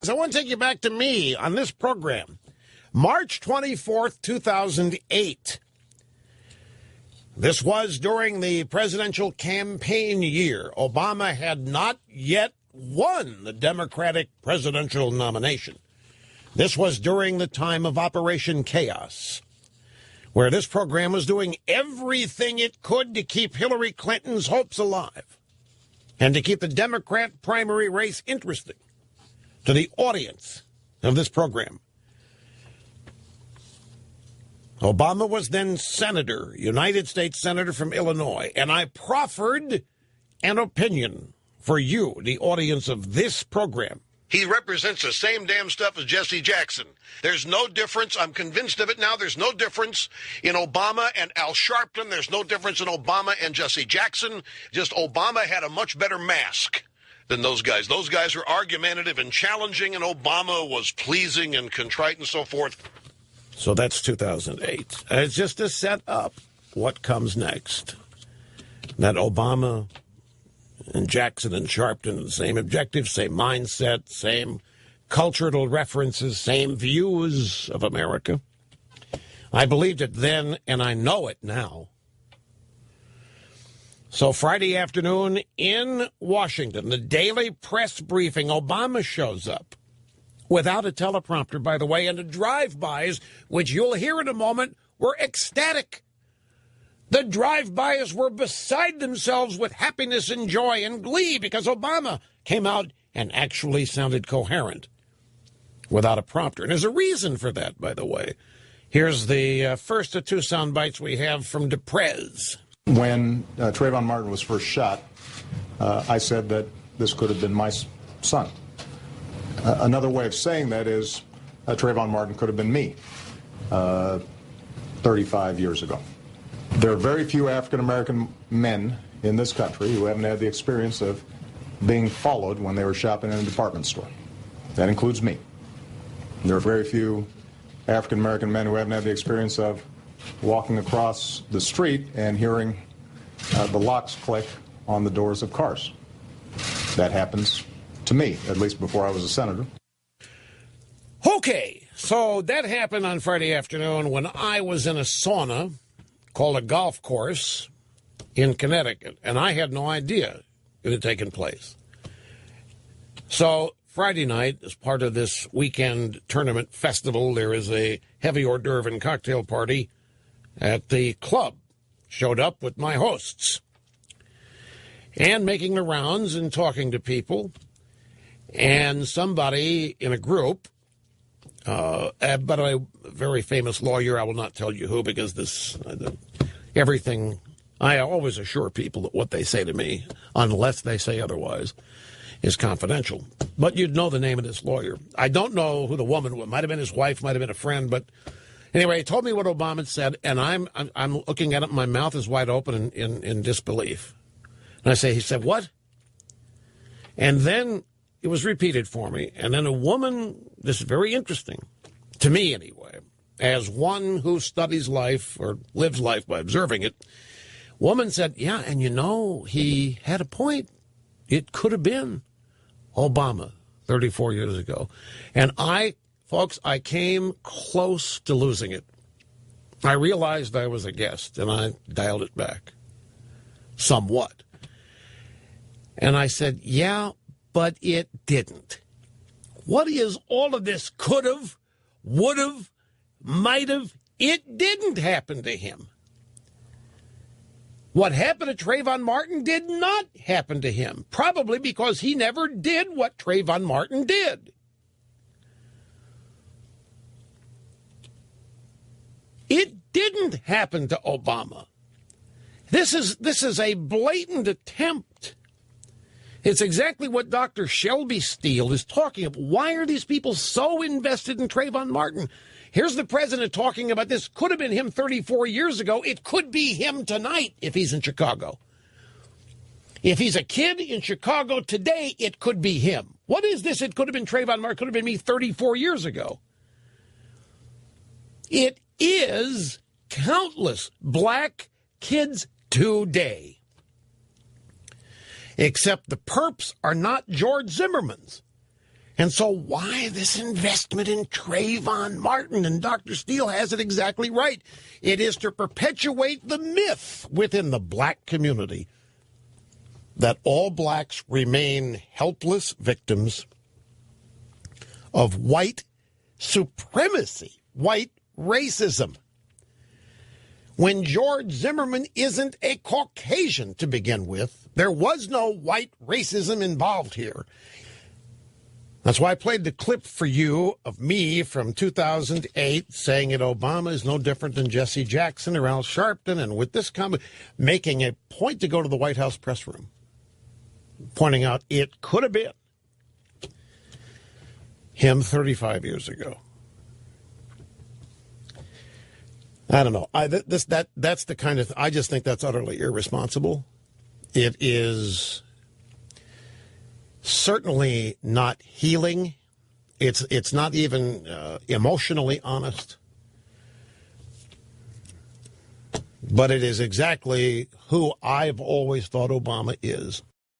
I want to take you back to me on this program. March 24th, 2008. This was during the presidential campaign year. Obama had not yet won the Democratic presidential nomination. This was during the time of Operation Chaos, where this program was doing everything it could to keep Hillary Clinton's hopes alive and to keep the Democrat primary race interesting to the audience of this program. Obama was then senator, United States Senator from Illinois, and I proffered an opinion for you, the audience of this program. He represents the same damn stuff as Jesse Jackson. There's no difference. I'm convinced of it now. There's no difference in Obama and Al Sharpton. There's no difference in Obama and Jesse Jackson. Just Obama had a much better mask than those guys. Those guys were argumentative and challenging, and Obama was pleasing and contrite and so forth. So that's 2008. It's just to set up what comes next. That Obama and Jackson and Sharpton, the same objectives, same mindset, same cultural references, same views of America. I believed it then, and I know it now. So Friday afternoon in Washington, the daily press briefing, Obama shows up. Without a teleprompter, by the way, and the drive-bys, which you'll hear in a moment, were ecstatic. The drive-bys were beside themselves with happiness and joy and glee because Obama came out and actually sounded coherent without a prompter. And there's a reason for that, by the way. Here's the first of two sound bites we have from DePrez. When Trayvon Martin was first shot, I said that this could have been my son. Another way of saying that is Trayvon Martin could have been me 35 years ago. There are very few African-American men in this country who haven't had the experience of being followed when they were shopping in a department store. That includes me. There are very few African-American men who haven't had the experience of walking across the street and hearing the locks click on the doors of cars. That happens to me, at least before I was a senator. Okay, so that happened on Friday afternoon when I was in a sauna called a golf course in Connecticut, and I had no idea it had taken place. So Friday night, as part of this weekend tournament festival, there is a heavy hors d'oeuvre and cocktail party at the club. Showed up with my hosts and making the rounds and talking to people. And somebody in a group, but a very famous lawyer, I will not tell you who, because this, everything, I always assure people that what they say to me, unless they say otherwise, is confidential. But you'd know the name of this lawyer. I don't know who the woman was. Might have been his wife, might have been a friend, but anyway, he told me what Obama said, and I'm looking at it, my mouth is wide open in disbelief. And I say, he said, what? And then it was repeated for me. And then a woman, this is very interesting, to me anyway, as one who studies life or lives life by observing it, woman said, yeah, and you know, he had a point. It could have been Obama 34 years ago. And folks, I came close to losing it. I realized I was a guest, and I dialed it back somewhat. And I said, yeah, but it didn't. What is all of this could have, would have, might have? It didn't happen to him. What happened to Trayvon Martin did not happen to him, probably because he never did what Trayvon Martin did. It didn't happen to Obama. This is a blatant attempt. It's exactly what Dr. Shelby Steele is talking about. Why are these people so invested in Trayvon Martin? Here's the president talking about this. Could have been him 34 years ago. It could be him tonight if he's in Chicago. If he's a kid in Chicago today, it could be him. What is this? It could have been Trayvon Martin. Could have been me 34 years ago. It is countless black kids today. Except the perps are not George Zimmerman's. And so why this investment in Trayvon Martin? And Dr. Steele has it exactly right. It is to perpetuate the myth within the black community that all blacks remain helpless victims of white supremacy, white racism. When George Zimmerman isn't a Caucasian to begin with, there was no white racism involved here. That's why I played the clip for you of me from 2008 saying that Obama is no different than Jesse Jackson or Al Sharpton, and with this comment, making a point to go to the White House press room, pointing out it could have been him 35 years ago. I don't know. That's the kind of, I just think that's utterly irresponsible. It is certainly not healing. It's not even emotionally honest. But it is exactly who I've always thought Obama is.